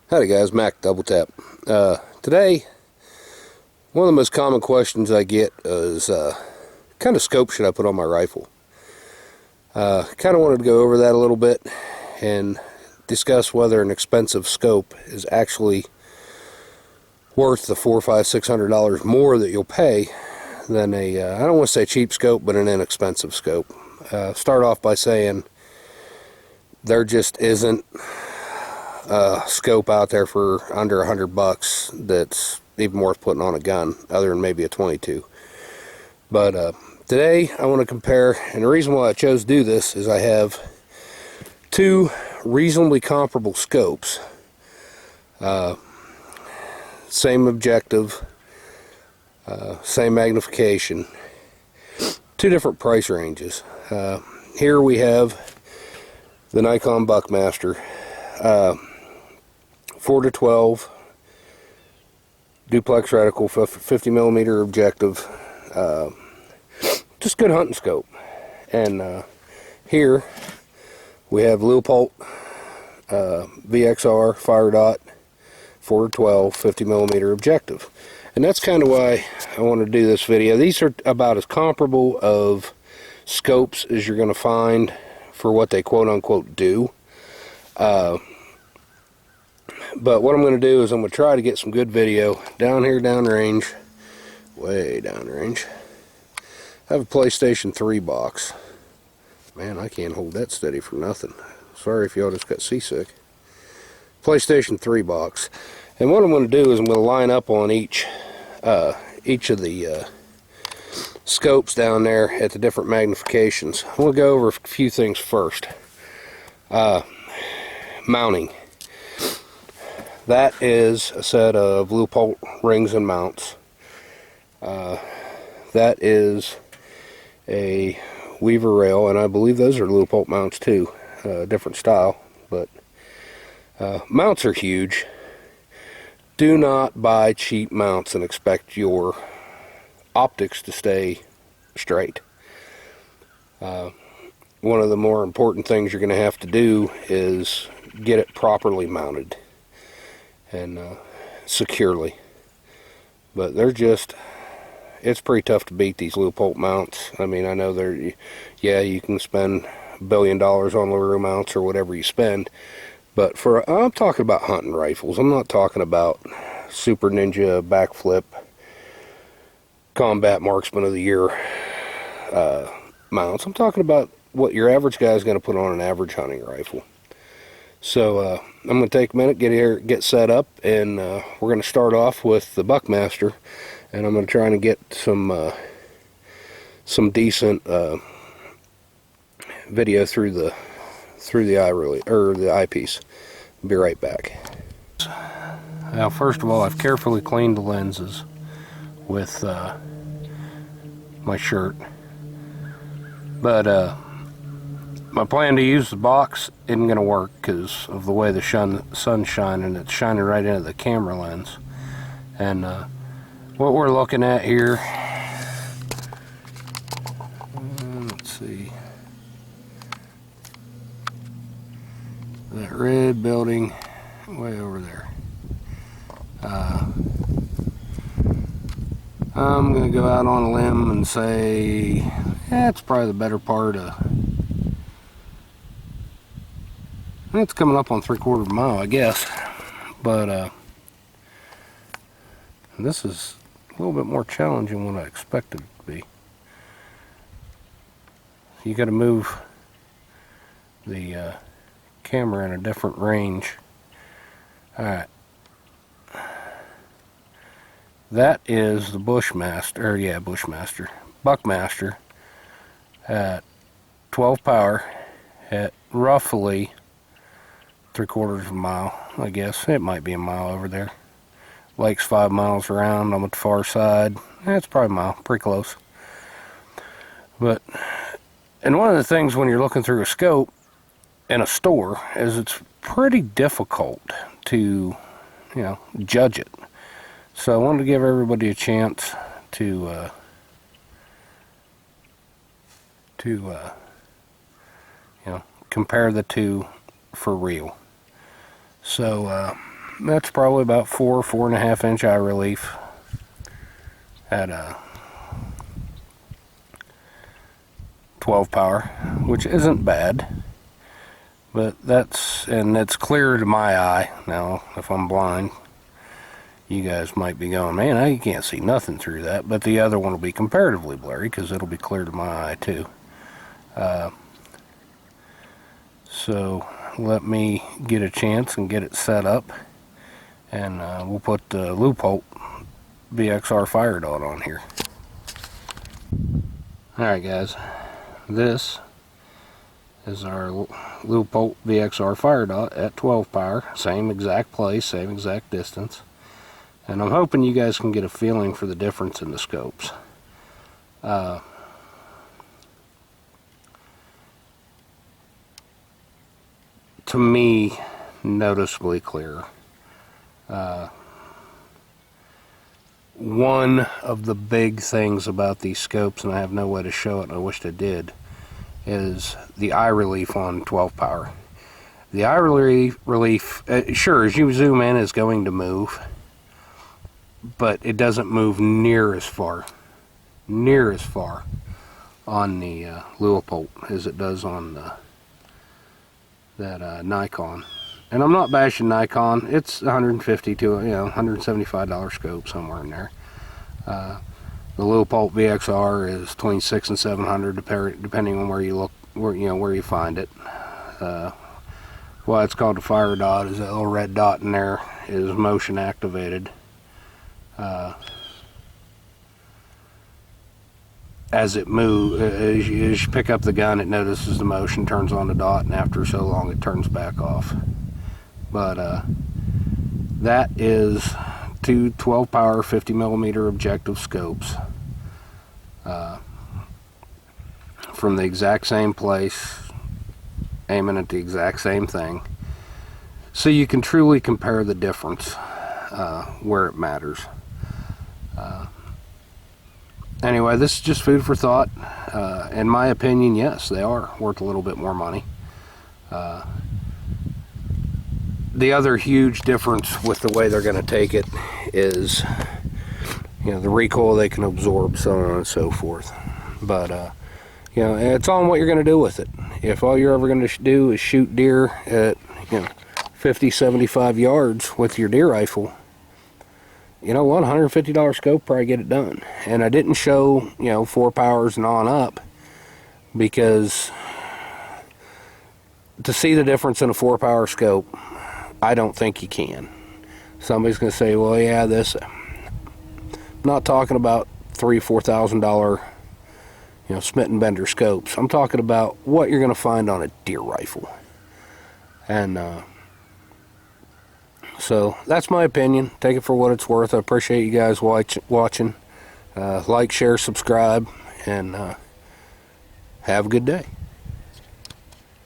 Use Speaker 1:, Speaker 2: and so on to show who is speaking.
Speaker 1: Howdy guys, Mac Double Tap. Today, one of the most common questions I get is, kind of scope should I put on my rifle? Kind of wanted to go over that a little bit and discuss whether an expensive scope is actually worth the $400, $500, $600 more that you'll pay than a, I don't want to say cheap scope, but an inexpensive scope. Start off by saying there just isn't scope out there for under $100 that's even worth putting on a gun, other than maybe a 22. But today I want to compare, and the reason why I chose to do this is I have two reasonably comparable scopes, same objective, same magnification, two different price ranges. Here we have the Nikon Buckmaster 4-12 duplex reticle, 50mm objective, just good hunting scope. And here we have Leupold VXR Fire Dot 4-12 50mm objective. And that's kind of why I want to do this video. These are about as comparable of scopes as you're going to find for what they quote-unquote do. But what I'm going to do is I'm going to try to get some good video down here downrange, way downrange. I have a PlayStation 3 box. Man, I can't hold that steady for nothing. Sorry if y'all just got seasick. PlayStation 3 box. And what I'm going to do is I'm going to line up on each of the scopes down there at the different magnifications. I'm going to go over a few things first. Mounting. That is a set of Leupold rings and mounts. That is a Weaver rail, and I believe those are Leupold mounts too. Different style, but mounts are huge. Do not buy cheap mounts and expect your optics to stay straight. One of the more important things you're going to have to do is get it properly mounted and securely. But they're just, it's pretty tough to beat these Leupold mounts. I mean, I know they're, yeah, you can spend $1 billion on LaRue mounts or whatever you spend, but for, I'm talking about hunting rifles. I'm not talking about Super Ninja backflip combat marksman of the year mounts. I'm talking about what your average guy is going to put on an average hunting rifle. So I'm going to take a minute, get here, get set up, and we're going to start off with the Buckmaster, and I'm going to try to get some decent video through the eyepiece. Be right back. Now, first of all, I've carefully cleaned the lenses with my shirt, but my plan to use the box isn't going to work because of the way the sun's shining. It's shining right into the camera lens. And what we're looking at here, let's see, that red building way over there. I'm going to go out on a limb and say it's probably the better part of, it's coming up on 3/4 mile, I guess. But this is a little bit more challenging than what I expected it to be. You got to move the camera in a different range. Alright. That is the Bushmaster Buckmaster at 12 power at roughly 3/4 mile, I guess. It might be a mile over there. Lake's 5 miles around. I'm at the far side. It's probably a mile, pretty close. But, and one of the things when you're looking through a scope in a store is it's pretty difficult to, judge it. So I wanted to give everybody a chance to compare the two for real. So That's probably about 4.5 inch eye relief at a 12 power, which isn't bad. But it's clear to my eye. Now, if I'm blind, you guys might be going, man, you can't see nothing through that. But the other one will be comparatively blurry because it'll be clear to my eye too. So let me get a chance and get it set up, and we'll put the Leupold VXR fire dot on here. Alright guys, this is our Leupold VXR fire dot at 12 power, same exact place, same exact distance, and I'm hoping you guys can get a feeling for the difference in the scopes. To me, noticeably clearer. One of the big things about these scopes, and I have no way to show it, and I wished I did, is the eye relief on 12 power. The eye relief, sure, as you zoom in, is going to move, but it doesn't move near as far on the Leupold as it does on that Nikon. And I'm not bashing Nikon. It's $150 to $175 scope, somewhere in there. The Leupold VXR is between $600 and $700, depending on where you look, where you find it. Why it's called a fire dot is that little red dot in there is motion activated. As it moves, as you pick up the gun, it notices the motion, turns on the dot, and after so long it turns back off. But that is two 12 power 50mm objective scopes from the exact same place, aiming at the exact same thing, so you can truly compare the difference where it matters. Anyway, this is just food for thought. In my opinion, yes, they are worth a little bit more money. The other huge difference with the way they're going to take it is, the recoil they can absorb, so on and so forth. But, it's on what you're going to do with it. If all you're ever going to do is shoot deer at, 50, 75 yards with your deer rifle, you know what, $150 scope probably get it done. And I didn't show 4 powers and on up, because to see the difference in a 4 power scope, I don't think you can. Somebody's going to say, well, yeah, this, I'm not talking about $3,000 or $4,000 Smith & Bender scopes. I'm talking about what you're going to find on a deer rifle. And so that's my opinion. Take it for what it's worth. I appreciate you guys watching. Like, share, subscribe, and have a good day.